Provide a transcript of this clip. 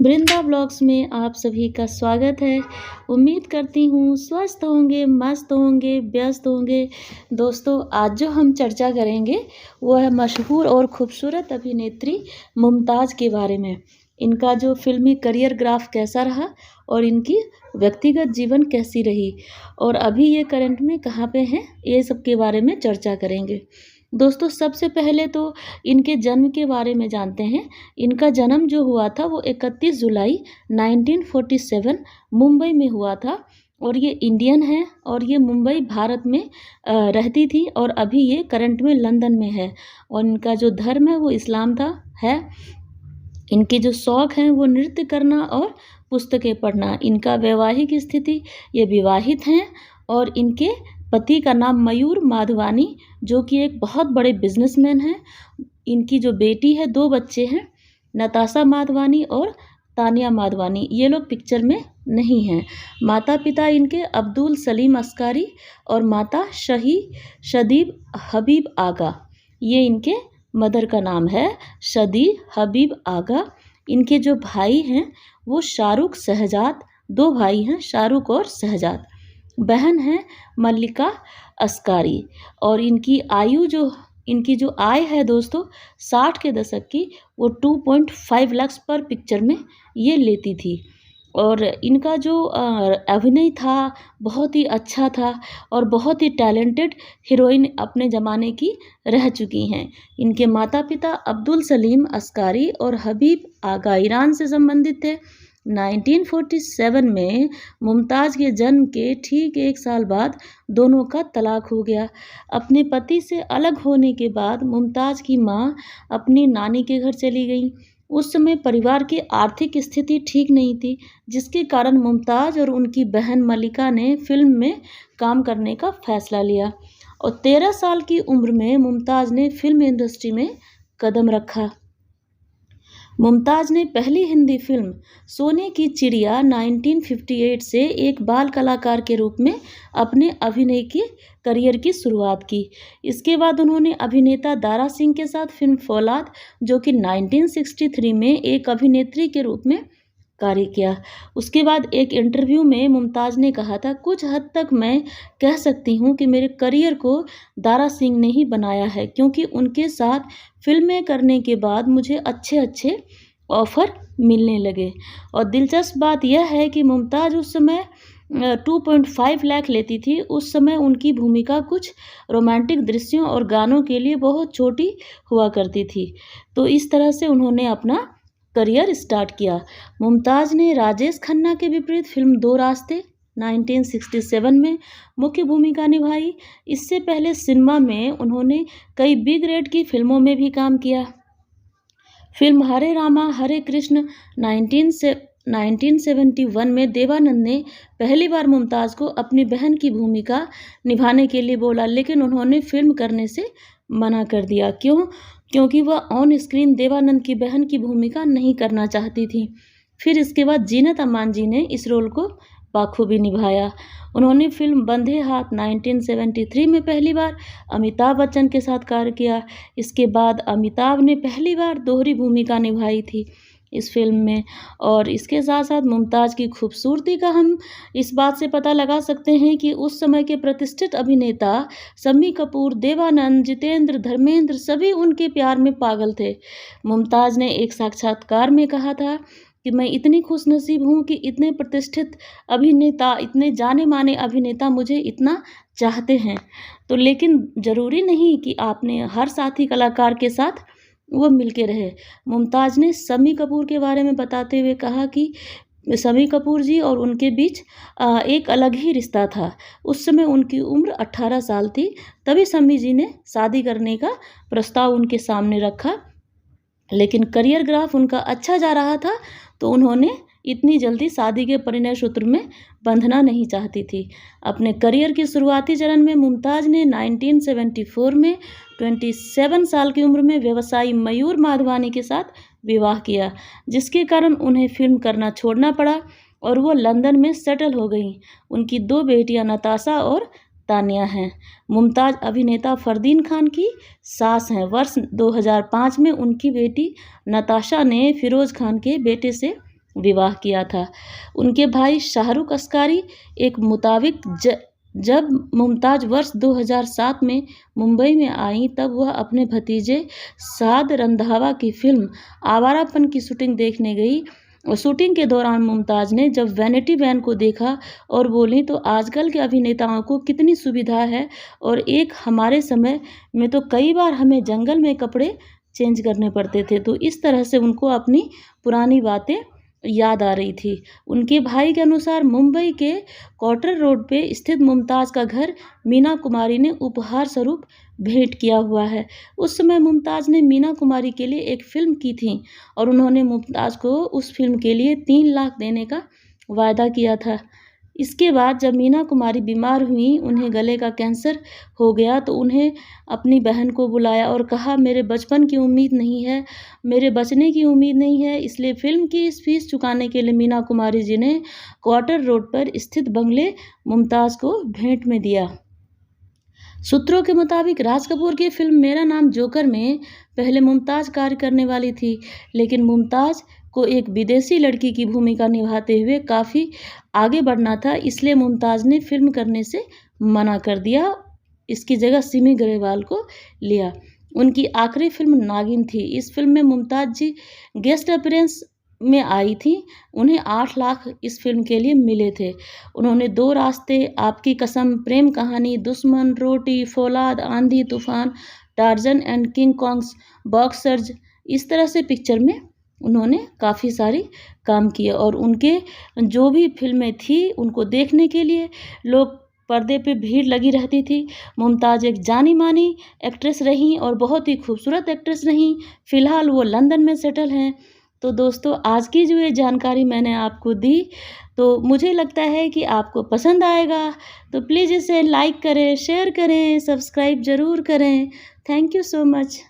वृंदा blogs में आप सभी का स्वागत है। उम्मीद करती हूँ स्वस्थ होंगे, मस्त होंगे, व्यस्त होंगे। दोस्तों, आज जो हम चर्चा करेंगे वो है मशहूर और ख़ूबसूरत अभिनेत्री मुमताज़ के बारे में। इनका जो फिल्मी करियर ग्राफ कैसा रहा और इनकी व्यक्तिगत जीवन कैसी रही और अभी ये करंट में कहाँ पे हैं, ये सब के बारे में चर्चा करेंगे। दोस्तों, सबसे पहले तो इनके जन्म के बारे में जानते हैं। इनका जन्म जो हुआ था वो 31 जुलाई 1947 मुंबई में हुआ था और ये इंडियन है और ये मुंबई भारत में रहती थी और अभी ये करंट में लंदन में है। और इनका जो धर्म है वो इस्लाम है। इनके जो शौक़ हैं वो नृत्य करना और पुस्तकें पढ़ना। इनका वैवाहिक स्थिति, ये विवाहित हैं और इनके पति का नाम मयूर माधवानी, जो कि एक बहुत बड़े बिजनेसमैन हैं। इनकी जो बेटी है, 2 बच्चे हैं, नताशा माधवानी और तानिया माधवानी। ये लोग पिक्चर में नहीं हैं। माता पिता इनके अब्दुल सलीम अस्कारी और माता शदीब हबीब आगा। ये इनके मदर का नाम है, शदीब हबीब आगा। इनके जो भाई हैं वो शाहरुख शहजाद। 2 भाई हैं, शाहरुख और शहजाद। बहन है मल्लिका अस्कारी। और इनकी जो आय है दोस्तों 60 के दशक की, वो 2.5 लाख पर पिक्चर में ये लेती थी। और इनका जो अभिनय था बहुत ही अच्छा था और बहुत ही टैलेंटेड हीरोइन अपने ज़माने की रह चुकी हैं। इनके माता पिता अब्दुल सलीम अस्कारी और हबीब आगा ईरान से संबंधित थे। 1947 में मुमताज़ के जन्म के ठीक 1 साल बाद दोनों का तलाक हो गया। अपने पति से अलग होने के बाद मुमताज़ की मां अपनी नानी के घर चली गईं। उस समय परिवार की आर्थिक स्थिति ठीक नहीं थी, जिसके कारण मुमताज़ और उनकी बहन मल्लिका ने फिल्म में काम करने का फैसला लिया और 13 साल की उम्र में मुमताज़ ने फिल्म इंडस्ट्री में कदम रखा। मुमताज़ ने पहली हिंदी फिल्म सोने की चिड़िया 1958 से एक बाल कलाकार के रूप में अपने अभिनय के करियर की शुरुआत की। इसके बाद उन्होंने अभिनेता दारा सिंह के साथ फिल्म फौलाद, जो कि 1963 में एक अभिनेत्री के रूप में कार्य किया। उसके बाद एक इंटरव्यू में मुमताज़ ने कहा था, कुछ हद तक मैं कह सकती हूँ कि मेरे करियर को दारा सिंह ने ही बनाया है, क्योंकि उनके साथ फिल्में करने के बाद मुझे अच्छे ऑफ़र मिलने लगे। और दिलचस्प बात यह है कि मुमताज़ उस समय 2.5 लाख लेती थी। उस समय उनकी भूमिका कुछ रोमांटिक दृश्यों और गानों के लिए बहुत छोटी हुआ करती थी। तो इस तरह से उन्होंने अपना करियर स्टार्ट किया। मुमताज़ ने राजेश खन्ना के विपरीत फिल्म 2 रास्ते 1967 में मुख्य भूमिका निभाई। इससे पहले सिनेमा में उन्होंने कई बिग रेट की फिल्मों में भी काम किया। फिल्म हरे रामा हरे कृष्ण 1971 में देवानंद ने पहली बार मुमताज़ को अपनी बहन की भूमिका निभाने के लिए बोला, लेकिन उन्होंने फिल्म करने से मना कर दिया। क्योंकि वह ऑन स्क्रीन देवानंद की बहन की भूमिका नहीं करना चाहती थी। फिर इसके बाद जीनत अमान जी ने इस रोल को बाखूबी निभाया। उन्होंने फिल्म बंधे हाथ 1973 में पहली बार अमिताभ बच्चन के साथ कार्य किया। इसके बाद अमिताभ ने पहली बार दोहरी भूमिका निभाई थी इस फिल्म में। और इसके साथ साथ मुमताज़ की खूबसूरती का हम इस बात से पता लगा सकते हैं कि उस समय के प्रतिष्ठित अभिनेता शम्मी कपूर, देवानंद, जितेंद्र, धर्मेंद्र सभी उनके प्यार में पागल थे। मुमताज़ ने एक साक्षात्कार में कहा था कि मैं इतनी खुशनसीब हूँ कि इतने प्रतिष्ठित अभिनेता, इतने जाने माने अभिनेता मुझे इतना चाहते हैं। तो लेकिन ज़रूरी नहीं कि आपने हर साथी कलाकार के साथ वो मिलके रहे। मुमताज़ ने शम्मी कपूर के बारे में बताते हुए कहा कि शम्मी कपूर जी और उनके बीच एक अलग ही रिश्ता था। उस समय उनकी उम्र 18 साल थी। तभी शम्मी जी ने शादी करने का प्रस्ताव उनके सामने रखा, लेकिन करियर ग्राफ उनका अच्छा जा रहा था, तो उन्होंने इतनी जल्दी शादी के परिणय सूत्र में बंधना नहीं चाहती थी। अपने करियर के शुरुआती चरण में मुमताज़ ने 1974 में 27 साल की उम्र में व्यवसायी मयूर माधवानी के साथ विवाह किया, जिसके कारण उन्हें फिल्म करना छोड़ना पड़ा और वो लंदन में सेटल हो गईं। उनकी 2 बेटियां नताशा और तानिया हैं। मुमताज़ अभिनेता फरदीन खान की सास हैं। वर्ष 2005 में उनकी बेटी नताशा ने फिरोज़ खान के बेटे से विवाह किया था। उनके भाई शाहरुख अस्कारी एक मुताबिक जब मुमताज़ वर्ष 2007 में मुंबई में आईं तब वह अपने भतीजे साद रंधावा की फ़िल्म आवारापन की शूटिंग देखने गई और शूटिंग के दौरान मुमताज़ ने जब वैनिटी वैन को देखा और बोली तो आजकल के अभिनेताओं को कितनी सुविधा है और एक हमारे समय में तो कई बार हमें जंगल में कपड़े चेंज करने पड़ते थे। तो इस तरह से उनको अपनी पुरानी बातें याद आ रही थी। उनके भाई के अनुसार मुंबई के क्वार्टर रोड पे स्थित मुमताज़ का घर मीना कुमारी ने उपहार स्वरूप भेंट किया हुआ है। उस समय मुमताज़ ने मीना कुमारी के लिए एक फ़िल्म की थी और उन्होंने मुमताज़ को उस फिल्म के लिए 3 लाख देने का वायदा किया था। इसके बाद जब मीना कुमारी बीमार हुई, उन्हें गले का कैंसर हो गया तो उन्हें अपनी बहन को बुलाया और कहा मेरे बचपन की उम्मीद नहीं है, मेरे बचने की उम्मीद नहीं है, इसलिए फ़िल्म की इस फ़ीस चुकाने के लिए मीना कुमारी जी ने क्वार्टर रोड पर स्थित बंगले मुमताज़ को भेंट में दिया। सूत्रों के मुताबिक राज कपूर की फिल्म मेरा नाम जोकर में पहले मुमताज़ कार्य करने वाली थी, लेकिन मुमताज़ को एक विदेशी लड़की की भूमिका निभाते हुए काफ़ी आगे बढ़ना था, इसलिए मुमताज़ ने फिल्म करने से मना कर दिया। इसकी जगह सिमी ग्रेवाल को लिया। उनकी आखिरी फिल्म नागिन थी। इस फिल्म में मुमताज़ जी गेस्ट अपीयरेंस में आई थी। उन्हें 8 लाख इस फिल्म के लिए मिले थे। उन्होंने 2 रास्ते, आपकी कसम, प्रेम कहानी, दुश्मन, रोटी, फौलाद, आंधी तूफान, टार्जन एंड किंग कॉन्ग्स, बॉक्सर्स, इस तरह से पिक्चर में उन्होंने काफ़ी सारी काम किए और उनके जो भी फिल्में थी उनको देखने के लिए लोग पर्दे पे भीड़ लगी रहती थी। मुमताज़ एक जानी मानी एक्ट्रेस रहीं और बहुत ही खूबसूरत एक्ट्रेस रहीं। फ़िलहाल वो लंदन में सेटल हैं। तो दोस्तों, आज की जो ये जानकारी मैंने आपको दी तो मुझे लगता है कि आपको पसंद आएगा। तो प्लीज़ इसे लाइक करें, शेयर करें, सब्सक्राइब ज़रूर करें। Thank you so much.